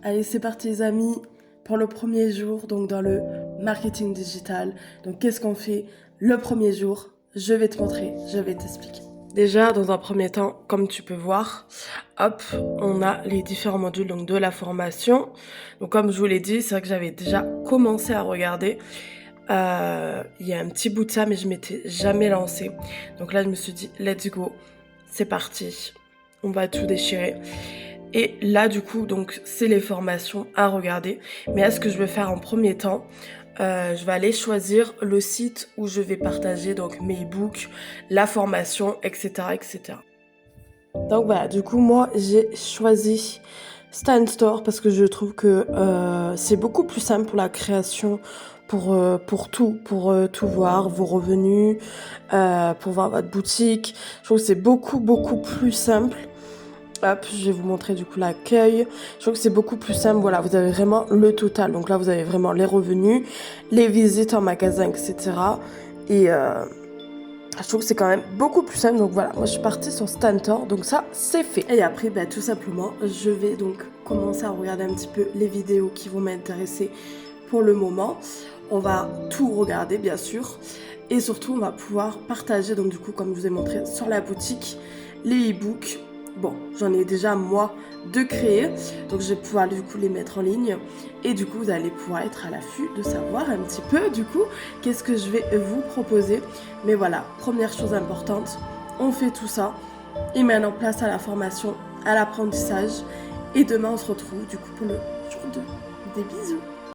Allez, c'est parti les amis pour le premier jour donc dans le marketing digital. Donc qu'est-ce qu'on fait le premier jour? Je vais te montrer, je vais t'expliquer. Déjà, dans un premier temps, comme tu peux voir, hop, on a les différents modules donc de la formation. Donc comme je vous l'ai dit, c'est vrai que j'avais déjà commencé à regarder. Il y a un petit bout de ça, mais je m'étais jamais lancée. Donc là, je me suis dit, let's go, c'est parti, on va tout déchirer. Et là, du coup, donc c'est les formations à regarder. Mais là, ce que je vais faire en premier temps, je vais aller choisir le site où je vais partager donc mes e-books, la formation, etc., etc. Donc voilà, du coup, moi, j'ai choisi Stan Store parce que je trouve que c'est beaucoup plus simple pour la création, pour tout voir, vos revenus, pour voir votre boutique. Je trouve que c'est beaucoup plus simple. Hop, je vais vous montrer du coup l'accueil. Je trouve que c'est beaucoup plus simple. Voilà, vous avez vraiment le total. Donc là, vous avez vraiment les revenus, les visites en magasin, etc. Et je trouve que c'est quand même beaucoup plus simple. Donc voilà, moi je suis partie sur Stantor. Donc ça, c'est fait. Et après, bah, tout simplement, je vais donc commencer à regarder un petit peu les vidéos qui vont m'intéresser pour le moment. On va tout regarder, bien sûr. Et surtout, on va pouvoir partager, donc du coup, comme je vous ai montré sur la boutique, les e-books. Bon, j'en ai déjà moi de créer, donc je vais pouvoir du coup les mettre en ligne et du coup vous allez pouvoir être à l'affût de savoir un petit peu du coup qu'est-ce que je vais vous proposer. Mais voilà, première chose importante, on fait tout ça et maintenant place à la formation, à l'apprentissage et demain on se retrouve du coup pour le jour 2. Des bisous.